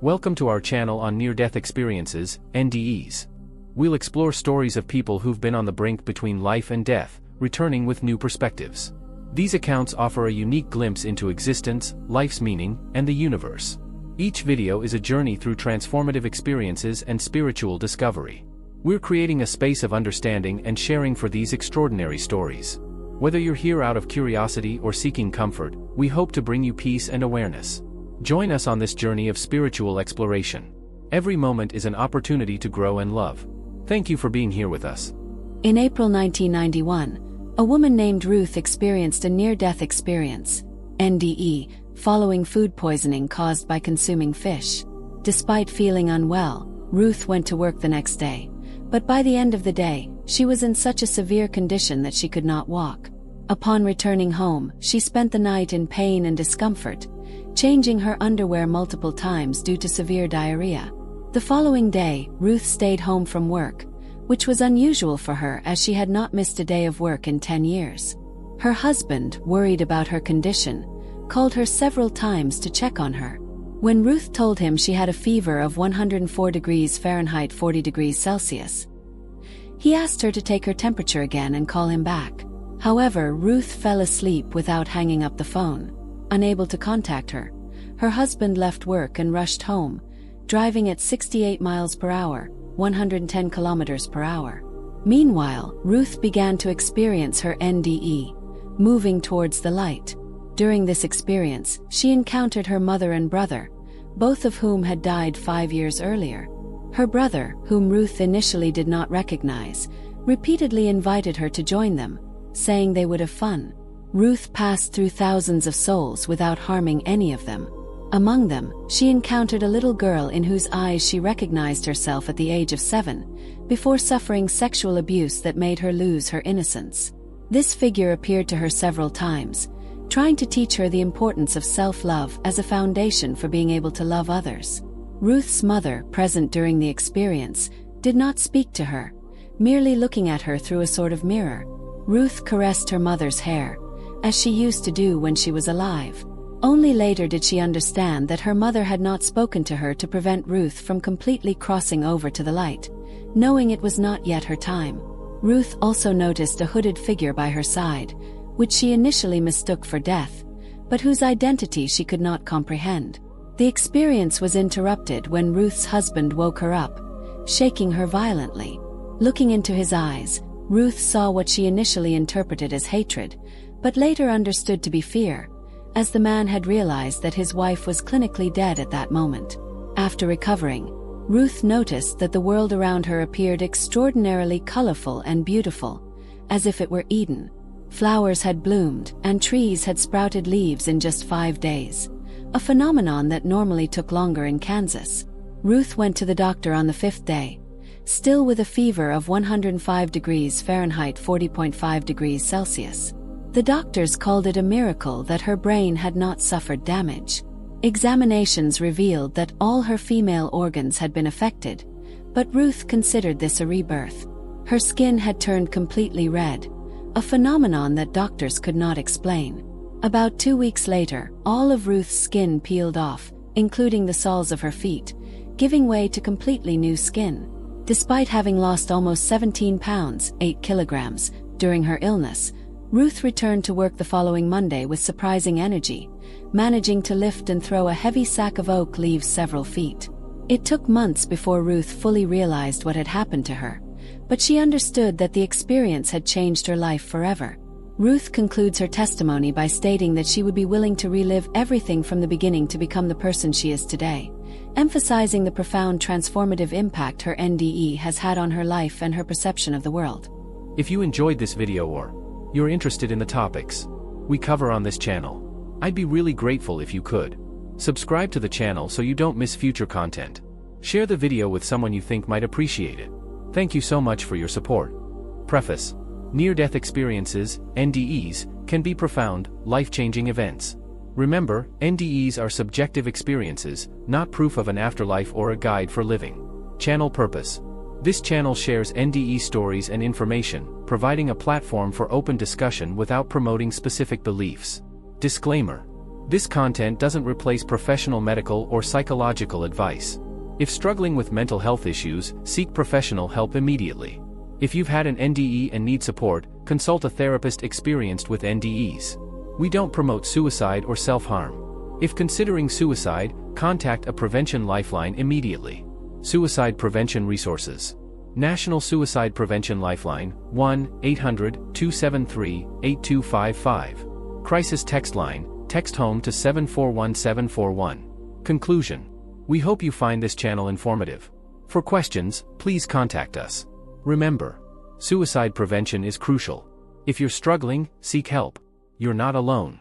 Welcome to our channel on near-death experiences, NDEs. We'll explore stories of people who've been on the brink between life and death, returning with new perspectives. These accounts offer a unique glimpse into existence, life's meaning, and the universe. Each video is a journey through transformative experiences and spiritual discovery. We're creating a space of understanding and sharing for these extraordinary stories. Whether you're here out of curiosity or seeking comfort, we hope to bring you peace and awareness. Join us on this journey of spiritual exploration. Every moment is an opportunity to grow and love. Thank you for being here with us. In April 1991, a woman named Ruth experienced a near-death experience, NDE, following food poisoning caused by consuming fish. Despite feeling unwell, Ruth went to work the next day. But by the end of the day, she was in such a severe condition that she could not walk. Upon returning home, she spent the night in pain and discomfort, changing her underwear multiple times due to severe diarrhea. The following day, Ruth stayed home from work, which was unusual for her as she had not missed a day of work in 10 years. Her husband, worried about her condition, called her several times to check on her. When Ruth told him she had a fever of 104 degrees Fahrenheit 40 degrees Celsius, he asked her to take her temperature again and call him back. However, Ruth fell asleep without hanging up the phone. Unable to contact her, her husband left work and rushed home, driving at 68 miles per hour, 110 kilometers per hour. Meanwhile, Ruth began to experience her NDE, moving towards the light. During this experience, she encountered her mother and brother, both of whom had died 5 years earlier. Her brother, whom Ruth initially did not recognize, repeatedly invited her to join them, saying they would have fun. Ruth passed through thousands of souls without harming any of them. Among them, she encountered a little girl in whose eyes she recognized herself at the age of 7, before suffering sexual abuse that made her lose her innocence. This figure appeared to her several times, trying to teach her the importance of self-love as a foundation for being able to love others. Ruth's mother, present during the experience, did not speak to her, merely looking at her through a sort of mirror. Ruth caressed her mother's hair, as she used to do when she was alive. Only later did she understand that her mother had not spoken to her to prevent Ruth from completely crossing over to the light, knowing it was not yet her time. Ruth also noticed a hooded figure by her side, which she initially mistook for death, but whose identity she could not comprehend. The experience was interrupted when Ruth's husband woke her up, shaking her violently. Looking into his eyes, Ruth saw what she initially interpreted as hatred, but later understood to be fear, as the man had realized that his wife was clinically dead at that moment. After recovering, Ruth noticed that the world around her appeared extraordinarily colorful and beautiful, as if it were Eden. Flowers had bloomed, and trees had sprouted leaves in just 5 days, a phenomenon that normally took longer in Kansas. Ruth went to the doctor on the 5th day, still with a fever of 105 degrees Fahrenheit 40.5 degrees Celsius. The doctors called it a miracle that her brain had not suffered damage. Examinations revealed that all her female organs had been affected, but Ruth considered this a rebirth. Her skin had turned completely red, a phenomenon that doctors could not explain. About 2 weeks later, all of Ruth's skin peeled off, including the soles of her feet, giving way to completely new skin. Despite having lost almost 17 pounds, 8 kilograms, during her illness, Ruth returned to work the following Monday with surprising energy, managing to lift and throw a heavy sack of oak leaves several feet. It took months before Ruth fully realized what had happened to her, but she understood that the experience had changed her life forever. Ruth concludes her testimony by stating that she would be willing to relive everything from the beginning to become the person she is today, emphasizing the profound transformative impact her NDE has had on her life and her perception of the world. If you enjoyed this video or you're interested in the topics we cover on this channel, I'd be really grateful if you could subscribe to the channel so you don't miss future content. Share the video with someone you think might appreciate it. Thank you so much for your support. Preface: near-death experiences, NDEs, can be profound, life-changing events. Remember, NDEs are subjective experiences, not proof of an afterlife or a guide for living. Channel purpose: this channel shares NDE stories and information, providing a platform for open discussion without promoting specific beliefs. Disclaimer: This content doesn't replace professional medical or psychological advice. If struggling with mental health issues, seek professional help immediately. If you've had an NDE and need support, consult a therapist experienced with NDEs. We don't promote suicide or self-harm. If considering suicide, contact a prevention lifeline immediately. Suicide prevention resources. National Suicide Prevention Lifeline, 1-800-273-8255. Crisis text line, text HOME to 741741. Conclusion. We hope you find this channel informative. For questions, please contact us. Remember, suicide prevention is crucial. If you're struggling, seek help. You're not alone.